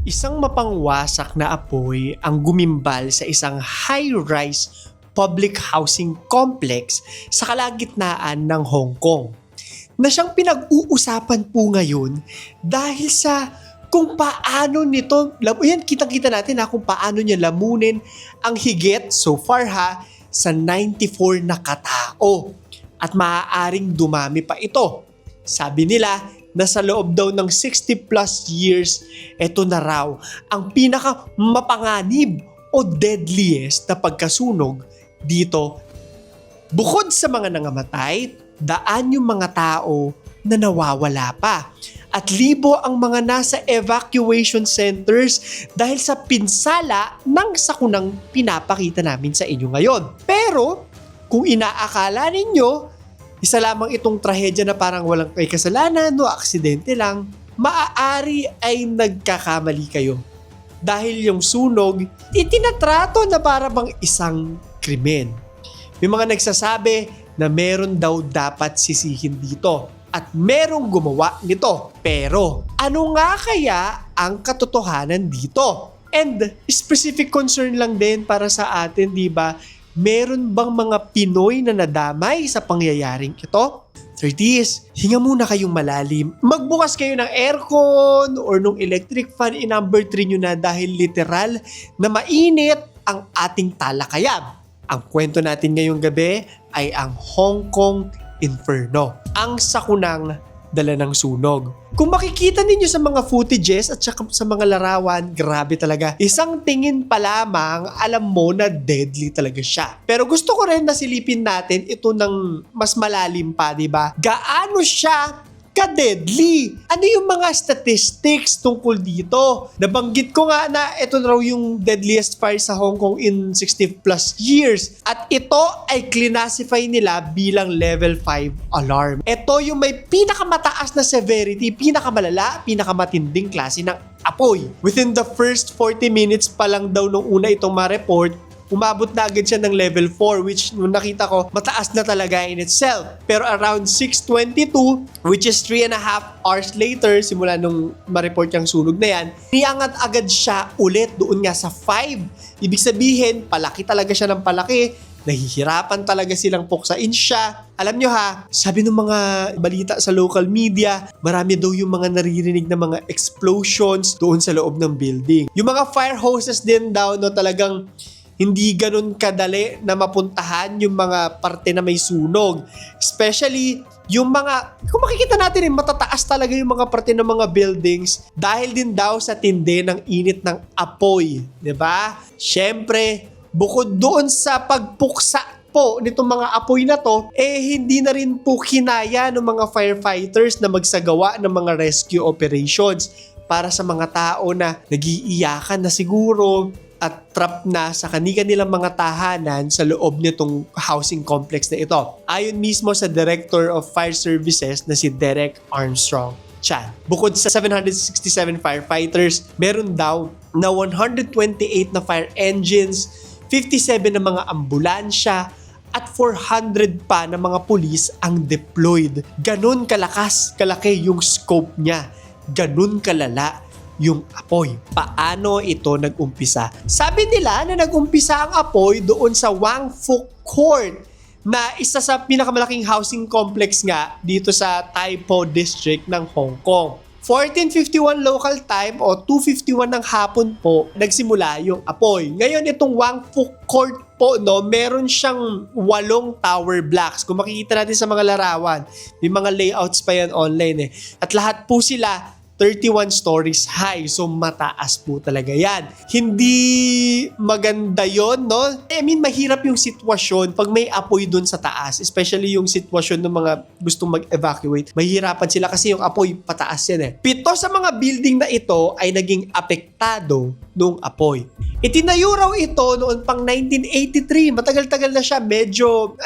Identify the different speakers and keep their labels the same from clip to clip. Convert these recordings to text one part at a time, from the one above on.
Speaker 1: Isang mapangwasak na apoy ang gumimbal sa isang high-rise public housing complex sa kalagitnaan ng Hong Kong, na siyang pinag-uusapan po ngayon dahil sa kung paano nito, yan kitang-kita natin kung paano niya lamunin ang higit so far sa 94 na katao at maaaring dumami pa ito. Sabi nila na sa loob daw ng 60 plus years, ito na raw ang pinaka mapanganib o deadliest na pagkasunog dito. Bukod sa mga nangamatay, daan yung mga tao na nawawala pa. At libo ang mga nasa evacuation centers dahil sa pinsala ng sakunang pinapakita namin sa inyo ngayon. Pero kung inaakala ninyo, isa lamang itong trahedya na parang walang may kasalanan o aksidente lang, maaari ay nagkakamali kayo. Dahil yung sunog, itinatrato na para bang isang krimen. May mga nagsasabi na meron daw dapat sisihin dito at merong gumawa nito. Pero ano nga kaya ang katotohanan dito? And specific concern lang din para sa atin, di ba? Meron bang mga Pinoy na nadamay sa pangyayaring ito? 30s, hinga muna kayong malalim. Magbukas kayo ng aircon or nung electric fan, i-number 3 nyo na dahil literal na mainit ang ating talakayan. Ang kwento natin ngayong gabi ay ang Hong Kong Inferno, ang sakunang dala ng sunog. Kung makikita ninyo sa mga footages at sa mga larawan, grabe talaga. Isang tingin pa lamang, alam mo na deadly talaga siya. Pero gusto ko rin na silipin natin ito ng mas malalim pa, di ba? Gaano siya ka-deadly? Ano yung mga statistics tungkol dito? Nabanggit ko nga na ito raw yung deadliest fire sa Hong Kong in 60 plus years. At ito ay classify nila bilang level 5 alarm. Ito yung may pinakamataas na severity, pinakamalala, pinakamatinding klase ng apoy. Within the first 40 minutes pa lang daw nung una itong ma-report, umabot na agad siya ng level 4, which nung nakita ko, mataas na talaga in itself. Pero around 6:22, which is 3.5 hours later, simula nung ma-report yung sunog na yan, niangat agad siya ulit doon nga sa 5. Ibig sabihin, palaki talaga siya ng palaki, nahihirapan talaga silang puksain siya. Alam nyo sabi ng mga balita sa local media, marami daw yung mga naririnig na mga explosions doon sa loob ng building. Yung mga fire hoses din daw, talagang hindi ganun kadali na mapuntahan yung mga parte na may sunog. Especially yung mga, kung makikita natin matataas talaga yung mga parte ng mga buildings dahil din daw sa tindi ng init ng apoy. Diba? Siyempre, bukod doon sa pagpuksa po nitong mga apoy na to, hindi na rin po kinaya ng mga firefighters na magsagawa ng mga rescue operations para sa mga tao na nagiiyakan na siguro at trap na sa kanilang mga tahanan sa loob nitong housing complex na ito. Ayon mismo sa Director of Fire Services na si Derek Armstrong Chan. Bukod sa 767 firefighters, meron daw na 128 na fire engines, 57 na mga ambulansya, at 400 pa na mga pulis ang deployed. Ganun kalaki yung scope niya. Ganun kalala yung apoy. Paano ito nag-umpisa? Sabi nila na nag-umpisa ang apoy doon sa Wang Fuk Court, na isa sa pinakamalaking housing complex nga dito sa Tai Po District ng Hong Kong. 14:51 local time o 2:51 ng hapon po nagsimula yung apoy. Ngayon itong Wang Fuk Court po, meron siyang 8 tower blocks. Kung makikita natin sa mga larawan, may mga layouts pa yan online At lahat po sila 31 stories high. So, mataas po talaga yan. Hindi maganda yon, no? Mahirap yung sitwasyon pag may apoy dun sa taas. Especially yung sitwasyon ng mga gustong mag-evacuate. Mahirapan sila kasi yung apoy pataas yan 7 sa mga building na ito ay naging apektado nung apoy. Itinayo raw ito noon pang 1983. Matagal-tagal na siya.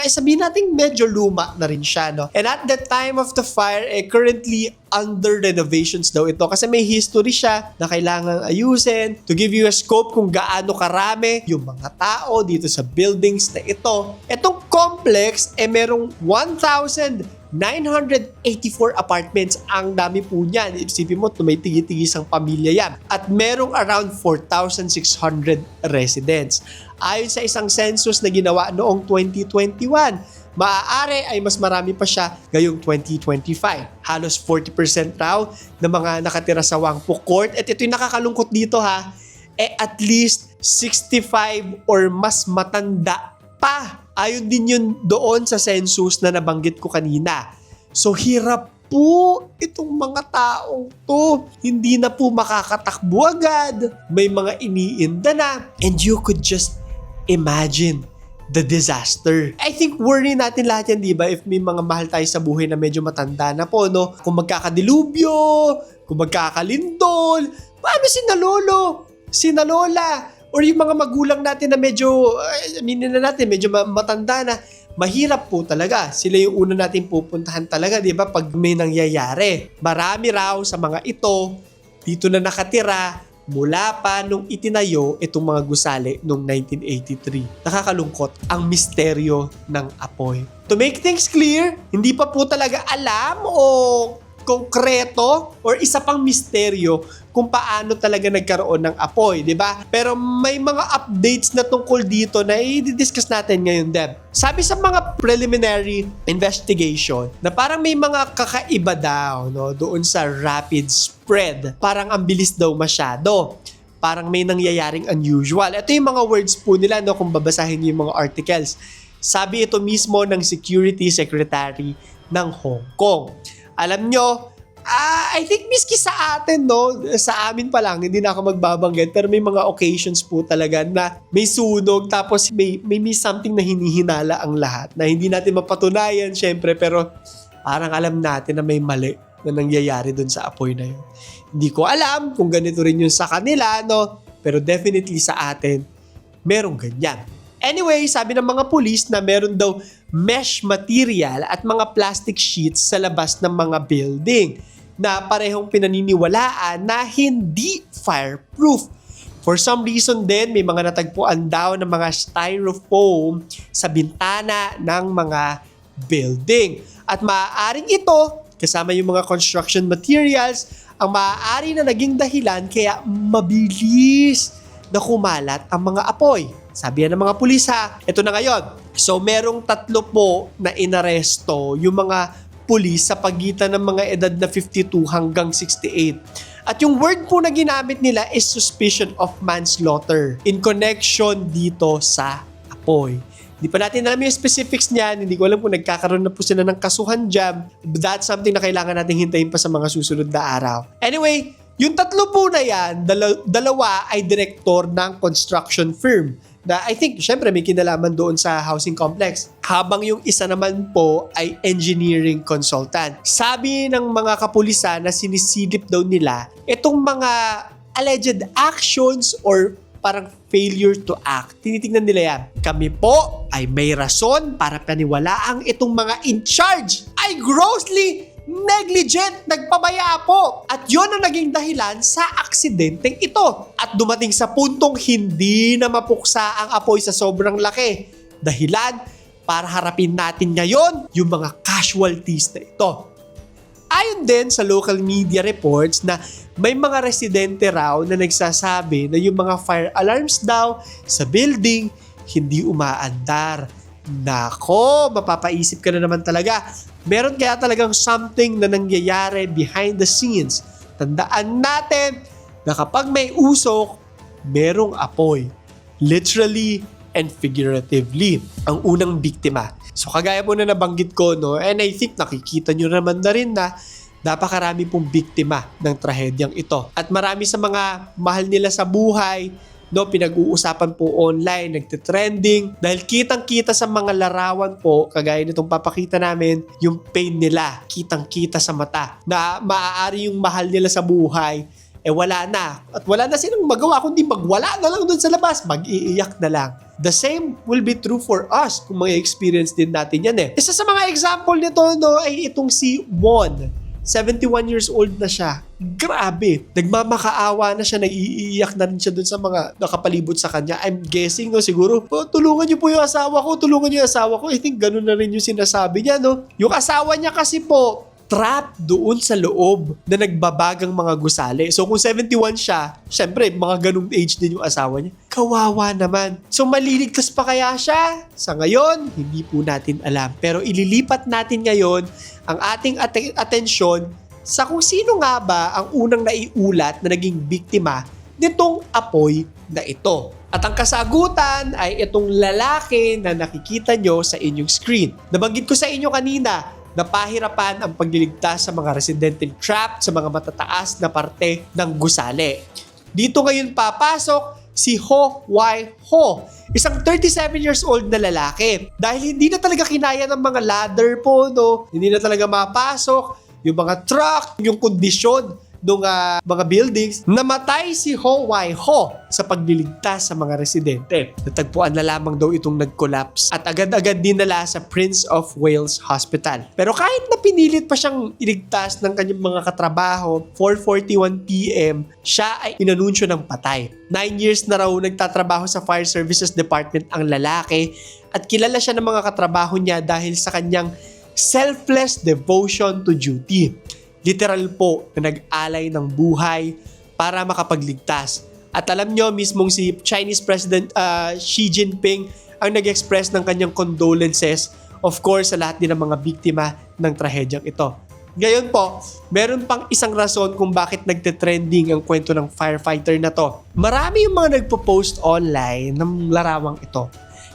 Speaker 1: Sabihin natin medyo luma na rin siya, no? And at the time of the fire, currently under renovations daw ito kasi may history siya na kailangan ayusin. To give you a scope kung gaano karami yung mga tao dito sa buildings na ito. Itong complex merong 1,000 984 apartments. Ang dami po niyan. Isipin mo, may tigi-tigis ang pamilya yan. At merong around 4,600 residents. Ayon sa isang census na ginawa noong 2021, maaari ay mas marami pa siya ngayong 2025. Halos 40% raw ng mga nakatira sa Wangpo Court. At ito yung nakakalungkot dito ha, at least 65 or mas matanda pa. Ayon din yun doon sa census na nabanggit ko kanina. So hirap po itong mga taong to. Hindi na po makakatakbo agad. May mga iniinda na. And you could just imagine the disaster. I think worry natin lahat yan, di ba? If may mga mahal tayo sa buhay na medyo matanda na po, no? Kung magkakadilubyo, kung magkakalindol, paano sina lolo, sina lola, or yung mga magulang natin na medyo, aminin na natin, medyo matanda na, mahirap po talaga. Sila yung una natin pupuntahan talaga, di ba? Pag may nangyayari. Marami raw sa mga ito, dito na nakatira, mula pa nung itinayo itong mga gusali noong 1983. Nakakalungkot ang misteryo ng apoy. To make things clear, hindi pa po talaga alam o konkreto or isa pang misteryo kung paano talaga nagkaroon ng apoy, di ba? Pero may mga updates na tungkol dito na i-discuss natin ngayon, Deb. Sabi sa mga preliminary investigation na parang may mga kakaiba daw, no, doon sa rapid spread. Parang ang bilis daw masyado. Parang may nangyayaring unusual. Ito yung mga words po nila, no, kung babasahin niyo yung mga articles. Sabi ito mismo ng Security Secretary ng Hong Kong. Alam nyo, I think miski sa atin, no, sa amin pa lang, hindi na ako magbabanggit, pero may mga occasions po talaga na may sunog, tapos may something na hinihinala ang lahat, na hindi natin mapatunayan, syempre, pero parang alam natin na may mali na nangyayari dun sa apoy na yun. Hindi ko alam kung ganito rin yun sa kanila, no, pero definitely sa atin, merong ganyan. Anyway, sabi ng mga pulis na meron daw mesh material at mga plastic sheets sa labas ng mga building na parehong pinaniniwalaan na hindi fireproof. For some reason din, may mga natagpuan daw ng mga styrofoam sa bintana ng mga building. At maaaring ito, kasama yung mga construction materials, ang maaari na naging dahilan kaya mabilis na kumalat ang mga apoy. Sabi yan ng mga pulis ha. Ito na ngayon. So merong 3 po na inaresto yung mga pulis sa pagitan ng mga edad na 52 hanggang 68. At yung word po na ginamit nila is suspicion of manslaughter in connection dito sa apoy. Hindi pa natin alam yung specifics niyan. Hindi ko alam kung nagkakaroon na po sila ng kasuhan dyan. That's something na kailangan natin hintayin pa sa mga susunod na araw. Anyway, yung 3 po na yan, dalawa ay direktor ng construction firm na I think, syempre, may kinalaman doon sa housing complex. Habang yung isa naman po ay engineering consultant. Sabi ng mga kapulisan na sinisilip daw nila itong mga alleged actions or parang failure to act. Tinitingnan nila yan. Kami po ay may rason para paniwalaang itong mga in charge ay grossly negligent, nagpabaya po. At yon ang naging dahilan sa aksidenteng ito. At dumating sa puntong hindi na mapuksa ang apoy sa sobrang laki. Dahilan para harapin natin ngayon yung mga casualties na ito. Ayon din sa local media reports na may mga residente raw na nagsasabi na yung mga fire alarms daw sa building hindi umaandar. Nako, mapapaisip ka na naman talaga. Meron kaya talagang something na nangyayari behind the scenes. Tandaan natin na kapag may usok, merong apoy. Literally and figuratively. Ang unang biktima. So kagaya po na nabanggit ko, no, and I think nakikita nyo naman na rin na napakarami pong biktima ng trahedyang ito. At marami sa mga mahal nila sa buhay, no, pinag-uusapan po online, nagte-trending dahil kitang-kita sa mga larawan po, kagaya nitong papakita namin, yung pain nila, kitang-kita sa mata na maaari yung mahal nila sa buhay wala na. At wala na silang magawa kundi magwala na lang dun sa labas, mag-iiyak na lang. The same will be true for us kung mga experience din natin yan eh. Isa sa mga example nito, no, ay itong si Won. 71 years old na siya. Grabe. Nagmamakaawa na siya, naiiyak na rin siya dun sa mga nakapalibot sa kanya. I'm guessing, no, siguro, tulungan niyo po yung asawa ko, tulungan niyo yung asawa ko. I think ganun na rin yung sinasabi niya, no. Yung asawa niya kasi po, trap doon sa loob na nagbabagang mga gusali. So kung 71 siya, syempre mga ganung age din yung asawa niya. Kawawa naman. So maliligtas pa kaya siya? Sa ngayon, hindi po natin alam. Pero ililipat natin ngayon ang ating atensyon sa kung sino nga ba ang unang naiulat na naging biktima nitong apoy na ito. At ang kasagutan ay itong lalaki na nakikita nyo sa inyong screen. Nabanggit ko sa inyo kanina, napahirapan ang pagliligtas sa mga residential trapped sa mga matataas na parte ng gusali. Dito ngayon papasok si Ho Wai Ho, isang 37 years old na lalaki. Dahil hindi na talaga kinaya ng mga ladder po, no? Hindi na talaga mapasok yung mga truck, yung kondisyon ng mga buildings, namatay si Ho Wai Ho sa pagliligtas sa mga residente. Natagpuan na lamang daw itong nag-collapse at agad-agad dinala sa Prince of Wales Hospital. Pero kahit na pinilit pa siyang iligtas ng kanyang mga katrabaho, 4:41 PM, siya ay inanunsyo ng patay. 9 years na raw nagtatrabaho sa Fire Services Department ang lalaki at kilala siya ng mga katrabaho niya dahil sa kanyang selfless devotion to duty. Literal po na nag-alay ng buhay para makapagligtas. At alam nyo, mismong si Chinese President Xi Jinping ang nag-express ng kanyang condolences, of course, sa lahat din ng mga biktima ng trahedyang ito. Ngayon po, meron pang isang rason kung bakit nagte-trending ang kwento ng firefighter na to. Marami yung mga nagpo-post online ng larawang ito.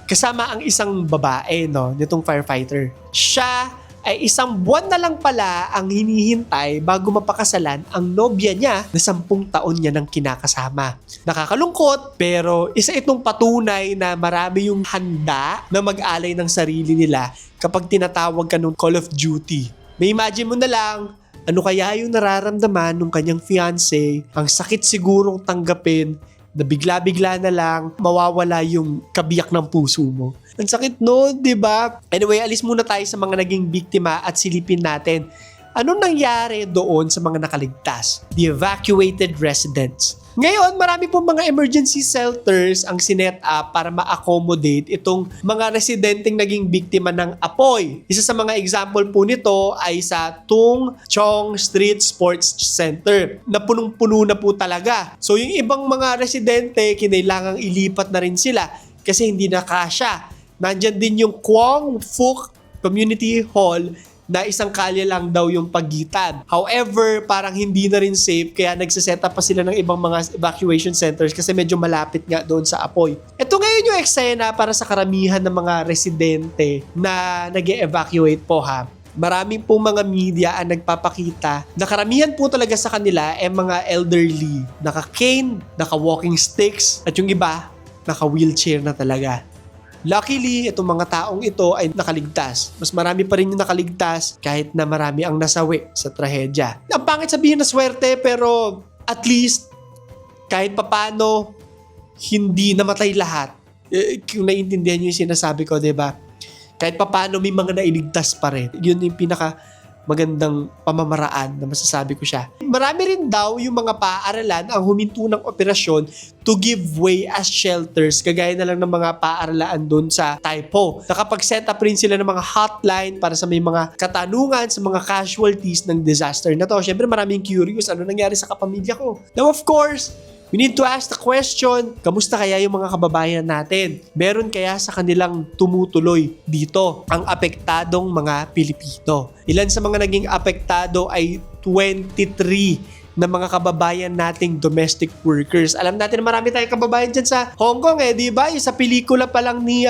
Speaker 1: Kasama ang isang babae, no, nitong firefighter. Siya ay isang buwan na lang pala ang hinihintay bago mapakasalan ang nobya niya na 10 taon niya nang kinakasama. Nakakalungkot, pero isa itong patunay na marami yung handa na mag-alay ng sarili nila kapag tinatawag ka ng Call of Duty. May imagine mo na lang, ano kaya yung nararamdaman ng kanyang fiancé, ang sakit sigurong tanggapin na bigla-bigla na lang mawawala yung kabiyak ng puso mo. Ang sakit no, di ba? Anyway, alis muna tayo sa mga naging biktima at silipin natin anong nangyari doon sa mga nakaligtas, the evacuated residents. Ngayon, marami pong mga emergency shelters ang sinet up para ma-accommodate itong mga residenteng naging biktima ng apoy. Isa sa mga example po nito ay sa Tung Chong Street Sports Center na punong-puno na po talaga. So yung ibang mga residente, kinailangang ilipat na rin sila kasi hindi na kasya. Nandyan din yung Quang Phuc Community Hall na isang kalye lang daw yung pagitan. However, parang hindi na rin safe kaya nagsiset up pa sila ng ibang mga evacuation centers kasi medyo malapit nga doon sa apoy. Ito ngayon yung eksena para sa karamihan ng mga residente na nag-evacuate po ha. Marami pong mga media ang nagpapakita na karamihan po talaga sa kanila ay mga elderly, naka-cane, naka-walking sticks at yung iba, naka-wheelchair na talaga. Luckily, itong mga taong ito ay nakaligtas. Mas marami pa rin yung nakaligtas kahit na marami ang nasawi sa trahedya. Ang pangit sabihin na swerte pero at least kahit papano hindi namatay lahat. Kung naiintindihan nyo yung sinasabi ko, diba? Kahit papano may mga nailigtas pa rin. Yun yung pinaka magandang pamamaraan na masasabi ko siya. Marami rin daw yung mga paaralan ang huminto ng operasyon to give way as shelters, kagaya na lang ng mga paaralan doon sa Taipo. Nakapag-set up rin sila ng mga hotline para sa may mga katanungan sa mga casualties ng disaster na to. Siyempre maraming curious, ano nangyari sa kapamilya ko? Now of course, we need to ask the question, kamusta kaya yung mga kababayan natin? Meron kaya sa kanilang tumutuloy dito ang apektadong mga Pilipino? Ilan sa mga naging apektado ay 23 na mga kababayan nating domestic workers. Alam natin na marami tayong kababayan dyan sa Hong Kong di ba? Yung sa pelikula pa lang ni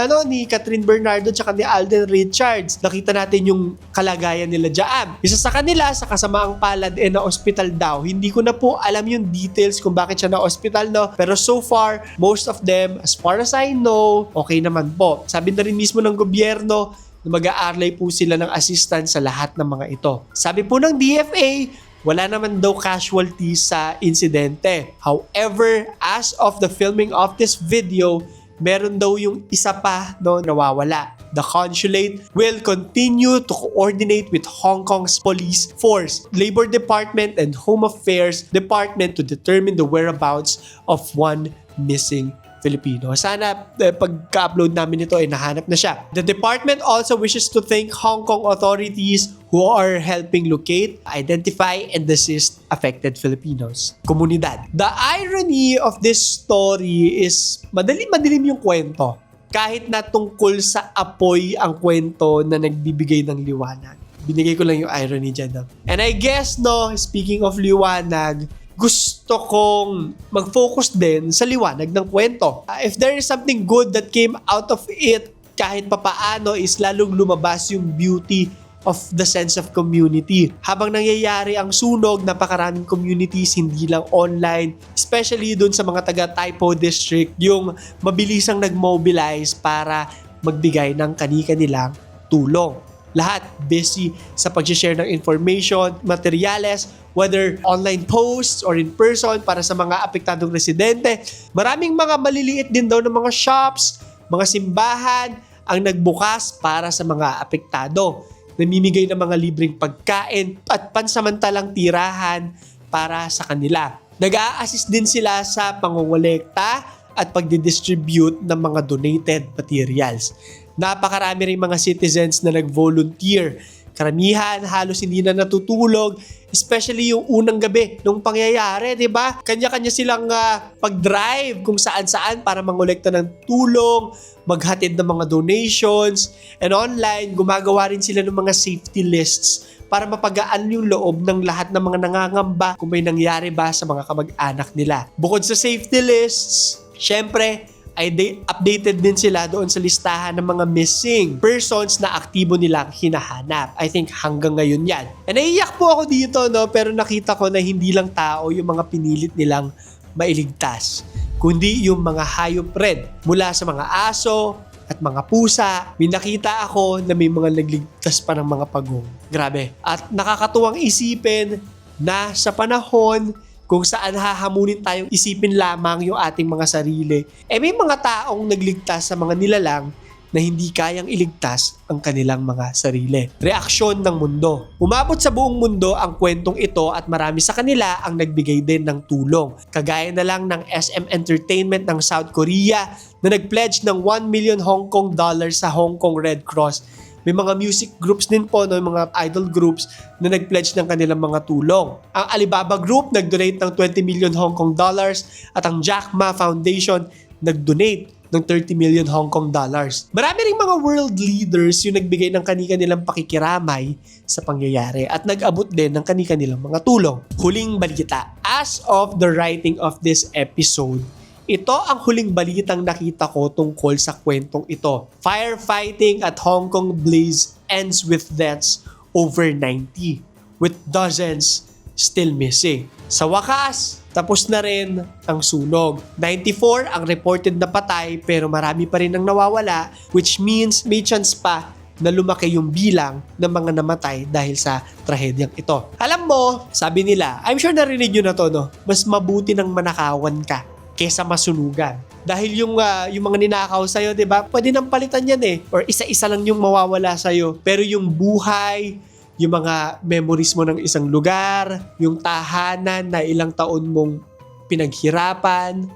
Speaker 1: Catherine Bernardo tsaka ni Alden Richards. Nakita natin yung kalagayan nila dyan. Isa sa kanila, sa kasamaang palad na ospital daw. Hindi ko na po alam yung details kung bakit siya na ospital, no? Pero so far, most of them, as far as I know, okay naman po. Sabi na rin mismo ng gobyerno na mag-aarlay po sila ng assistance sa lahat ng mga ito. Sabi po ng DFA, wala naman daw casualties sa insidente. However, as of the filming of this video, meron daw yung isa pa nawawala. The consulate will continue to coordinate with Hong Kong's police force, Labor Department, and Home Affairs Department to determine the whereabouts of one missing Filipino. Sana pagka-upload namin ito ay nahanap na siya. The department also wishes to thank Hong Kong authorities who are helping locate, identify, and assist affected Filipinos. Komunidad. The irony of this story is madilim yung kwento. Kahit na tungkol sa apoy ang kwento na nagbibigay ng liwanag. Binigay ko lang yung irony dyan. No? And I guess, speaking of liwanag, gusto kong mag-focus din sa liwanag ng kwento. If there is something good that came out of it, kahit papaano is lalong lumabas yung beauty of the sense of community. Habang nangyayari ang sunog, napakaraming communities, hindi lang online, especially dun sa mga taga Taipo District, yung mabilisang nag-mobilize para magbigay ng kani-kanilang tulong. Lahat busy sa pag-share ng information, materyales, whether online posts or in person para sa mga apektadong residente. Maraming mga maliliit din daw ng mga shops, mga simbahan ang nagbukas para sa mga apektado. Namimigay ng mga libreng pagkain at pansamantalang tirahan para sa kanila. Nag-a-assist din sila sa pangongolekta at pagdidistribute ng mga donated materials. Napakarami rin mga citizens na nag-volunteer. Karamihan halos hindi na natutulog, especially yung unang gabi nung pangyayari, 'di ba? Kanya-kanya silang pag-drive kung saan-saan para mangolekta ng tulong, maghatid ng mga donations, and online gumagawa rin sila ng mga safety lists para mapagaan yung loob ng lahat ng mga nangangamba kung may nangyari ba sa mga kamag-anak nila. Bukod sa safety lists, syempre ay updated din sila doon sa listahan ng mga missing persons na aktibo nilang hinahanap. I think hanggang ngayon yan. And naiiyak po ako dito, pero nakita ko na hindi lang tao yung mga pinilit nilang mailigtas, kundi yung mga hayop rin. Mula sa mga aso at mga pusa, may nakita ako na may mga nagligtas pa ng mga pagong. Grabe. At nakakatuwang isipin na sa panahon kung saan hahamunin tayong isipin lamang yung ating mga sarili, may mga taong nagligtas sa mga nilalang na hindi kayang iligtas ang kanilang mga sarili. Reaksyon ng mundo. Umabot sa buong mundo ang kwentong ito at marami sa kanila ang nagbigay din ng tulong. Kagaya na lang ng SM Entertainment ng South Korea na nag-pledge ng 1 million Hong Kong dollars sa Hong Kong Red Cross. May mga music groups din po, mga idol groups na nag-pledge ng kanilang mga tulong. Ang Alibaba Group nag-donate ng 20 million Hong Kong dollars at ang Jack Ma Foundation nag-donate ng 30 million Hong Kong dollars. Marami ring mga world leaders yung nagbigay ng kani-kanilang pakikiramay sa pangyayari at nag-abot din ng kani-kanilang mga tulong. Huling balita. As of the writing of this episode, ito ang huling balitang nakita ko tungkol sa kwentong ito. Firefighting at Hong Kong blaze ends with deaths over 90, with dozens still missing. Sa wakas, tapos na rin ang sunog. 94 ang reported na patay pero marami pa rin ang nawawala, which means may chance pa na lumaki yung bilang ng mga namatay dahil sa trahedyang ito. Alam mo, sabi nila, I'm sure narinig nyo na to, mas mabuti nang manakawan ka kesa masunugan. Dahil yung mga ninakaw sa'yo, diba? Pwede nang palitan yan or isa-isa lang yung mawawala sa'yo. Pero yung buhay, yung mga memories mo ng isang lugar, yung tahanan na ilang taon mong pinaghirapan,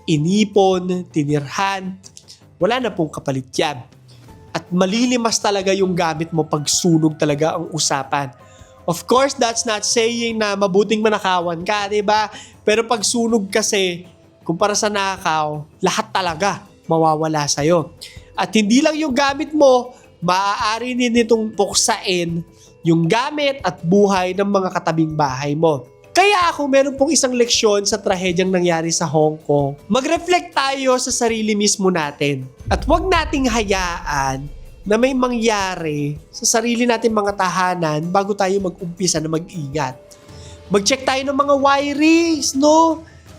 Speaker 1: inipon, tinirhan, wala na pong kapalit yan. At malilimas talaga yung gamit mo pag sunog talaga ang usapan. Of course, that's not saying na mabuting manakawan ka, diba? Pero pag sunog kasi, kumpara sa nakaw, lahat talaga mawawala sa'yo. At hindi lang yung gamit mo, maaari din itong puksain yung gamit at buhay ng mga katabing bahay mo. Kaya ako meron pong isang leksyon sa trahedyang nangyari sa Hong Kong. Mag-reflect tayo sa sarili mismo natin. At huwag nating hayaan na may mangyari sa sarili natin mga tahanan bago tayo mag-umpisa na mag-ingat. Mag-check tayo ng mga wiries,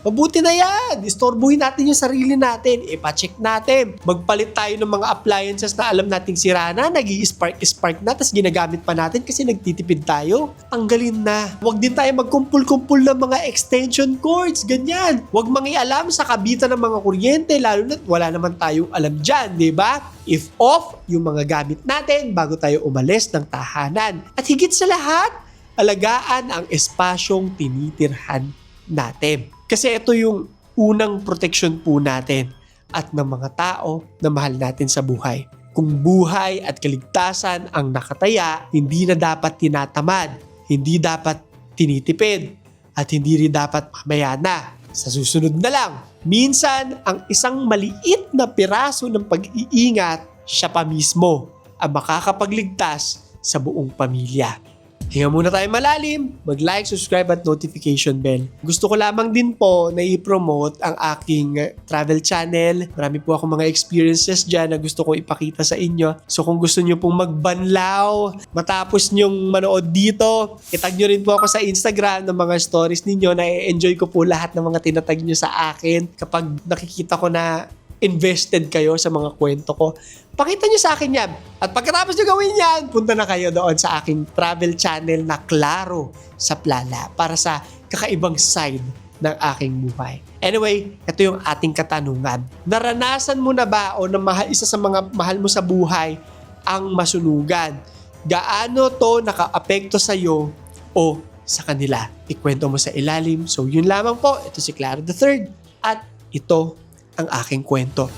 Speaker 1: Mabuti na yan. Istorbohin natin yung sarili natin. Ipacheck natin. Magpalit tayo ng mga appliances na alam nating sira na, nag-i-spark na, tapos ginagamit pa natin kasi nagtitipid tayo. Tanggalin na. Huwag din tayo magkumpul-kumpul ng mga extension cords. Ganyan. Huwag mangialam sa kabitan ng mga kuryente, lalo na wala naman tayong alam dyan, di ba? If off yung mga gamit natin bago tayo umalis ng tahanan. At higit sa lahat, alagaan ang espasyong tinitirhan natin. Kasi ito yung unang proteksyon po natin at ng mga tao na mahal natin sa buhay. Kung buhay at kaligtasan ang nakataya, hindi na dapat tinatamad, hindi dapat tinitipid, at hindi rin dapat mamayana. Sa susunod na lang, minsan ang isang maliit na piraso ng pag-iingat, siya pa mismo ang makakapagligtas sa buong pamilya. Hinga muna tayo malalim, mag-like, subscribe at notification bell. Gusto ko lamang din po na i-promote ang aking travel channel. Marami po akong mga experiences dyan na gusto ko ipakita sa inyo. So kung gusto nyo pong magbanlaw, matapos nyong manood dito, itag nyo rin po ako sa Instagram ng mga stories ninyo. Na-enjoy ko po lahat ng mga tinatag nyo sa akin. Kapag nakikita ko na invested kayo sa mga kwento ko, pakita nyo sa akin yan. At pagkatapos nyo gawin yan, punta na kayo doon sa aking travel channel na Klaro sa Plala para sa kakaibang side ng aking buhay. Anyway, ito yung ating katanungan. Naranasan mo na ba o na isa sa mga mahal mo sa buhay ang masunugan? Gaano to naka-apekto sa'yo o sa kanila? Ikwento mo sa ilalim. So yun lamang po. Ito si Claro III at ito ang aking kwento.